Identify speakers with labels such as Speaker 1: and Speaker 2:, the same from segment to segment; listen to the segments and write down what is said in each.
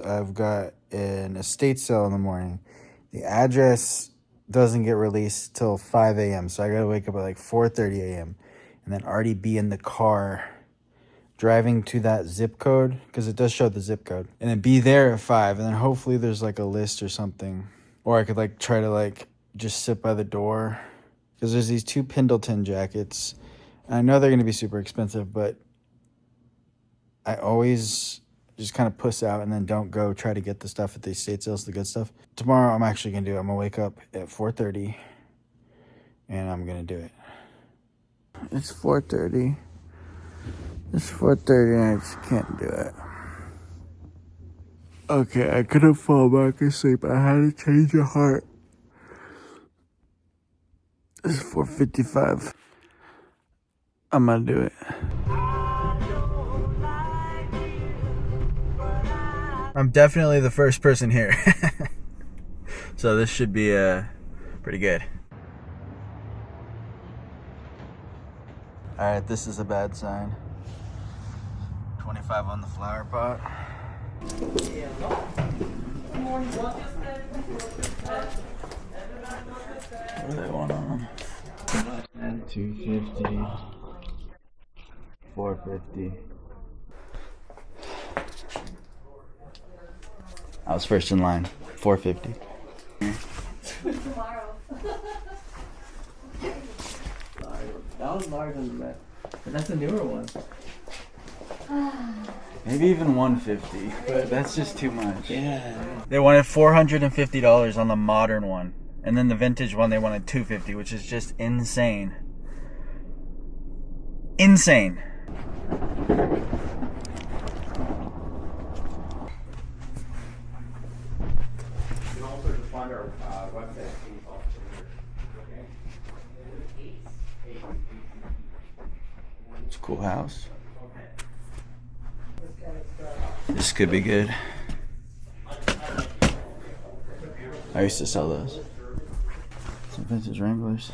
Speaker 1: I've got an estate sale in the morning. The address doesn't get released till 5 a.m. So I gotta wake up at like 4:30 a.m. and then already be in the car driving to that zip code, because it does show the zip code, and then be there at 5, and then hopefully there's like a list or something, or I could like try to like just sit by the door, because there's these 2 Pendleton jackets. I know they're gonna be super expensive, but I always just kind of puss out and then don't go try to get the stuff at the estate sales, the good stuff. Tomorrow I'm actually gonna do it. I'm gonna wake up at 4:30 and I'm gonna do it. It's 4:30. It's 4:30 and I just can't do it. Okay, I couldn't fall back asleep. I had to change your heart. It's 4:55. I'm gonna do it. I'm definitely the first person here. So this should be pretty good. Alright, this is a bad sign. 25 on the flower pot. What do they want on them? 250, 450. I was first in line. 450.
Speaker 2: Tomorrow. That was larger than that. But that's a newer one.
Speaker 1: Maybe even 150, but that's just too much.
Speaker 2: Yeah.
Speaker 1: They wanted $450 on the modern one, and then the vintage one they wanted $250, which is just insane. Insane. It's a cool house. This could be good. I used to sell those. Some vintage Wranglers.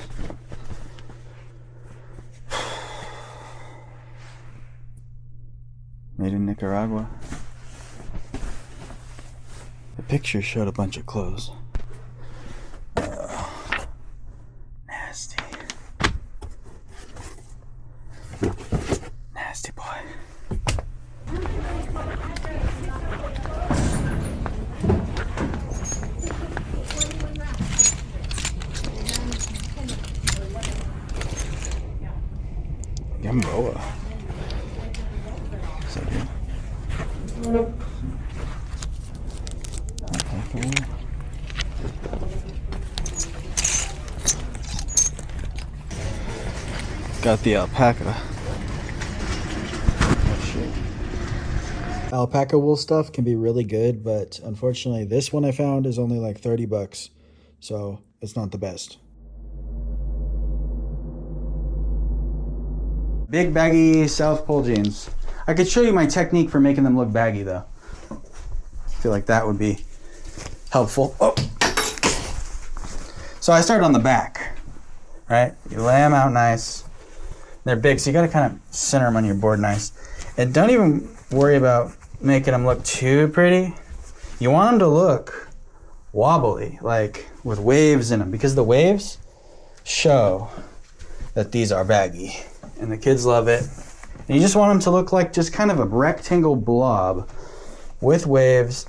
Speaker 1: Made in Nicaragua. The picture showed a bunch of clothes. Nasty. Nasty boy. Gamboa. Is that good? Got the alpaca. Oh, shit. Alpaca wool stuff can be really good, but unfortunately this one I found is only like $30, so it's not the best. Big baggy South Pole jeans. I could show you my technique for making them look baggy though. I feel like that would be helpful. Oh. So I start on the back, right? You lay them out nice. They're big, so you gotta kind of center them on your board nice. And don't even worry about making them look too pretty. You want them to look wobbly, like with waves in them, because the waves show that these are baggy. And the kids love it. And you just want them to look like just kind of a rectangle blob with waves.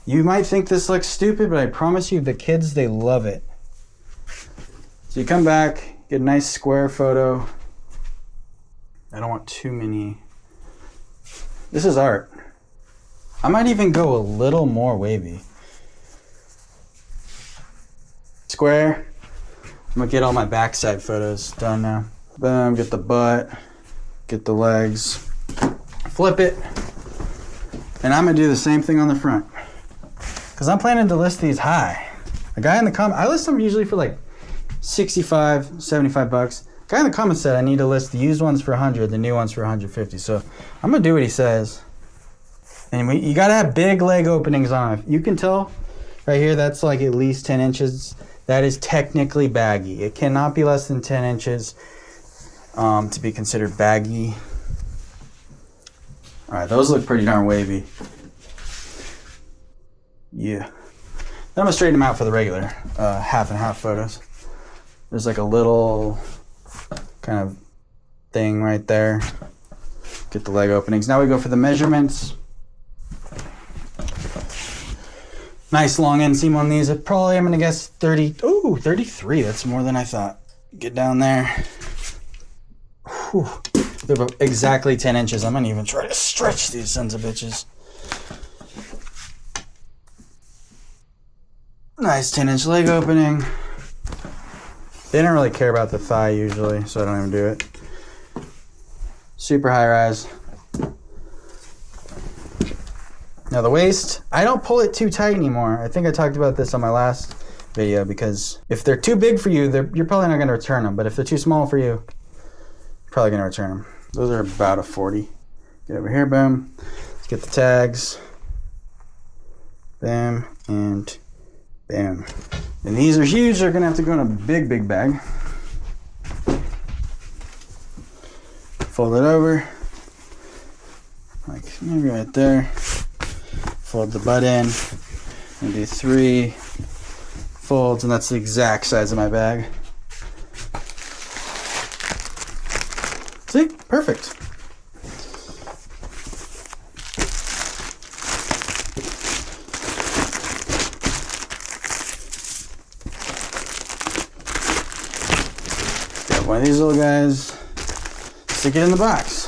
Speaker 1: You might think this looks stupid, but I promise you the kids, they love it. So you come back, get a nice square photo. I don't want too many. This is art. I might even go a little more wavy. Square. I'm gonna get all my backside photos done now. Boom, get the butt, get the legs, flip it, and I'm gonna do the same thing on the front. Cause I'm planning to list these high. The guy in the comment, I list them usually for like 65, $75. Guy in the comments said I need to list the used ones for 100, the new ones for 150. So I'm gonna do what he says. And you gotta have big leg openings on it. You can tell right here, that's like at least 10 inches. That is technically baggy. It cannot be less than 10 inches. To be considered baggy. All right, those look pretty darn wavy. Yeah. Then I'm gonna straighten them out for the regular half and half photos. There's like a little kind of thing right there. Get the leg openings. Now we go for the measurements. Nice long inseam on these. I'm gonna guess 30, ooh, 33. That's more than I thought. Get down there. Whew. They're about exactly 10 inches. I'm gonna even try to stretch these sons of bitches. Nice 10-inch leg opening. They don't really care about the thigh usually, so I don't even do it. Super high rise. Now the waist, I don't pull it too tight anymore. I think I talked about this on my last video, because if they're too big for you, you're probably not gonna return them. But if they're too small for you, you're probably gonna return them. Those are about a 40. Get over here, boom. Let's get the tags. Bam, and bam. And these are huge, they're gonna have to go in a big, big bag. Fold it over, like maybe right there. Fold the butt in, and do 3 folds, and that's the exact size of my bag. See, perfect. Got one of these little guys, stick it in the box.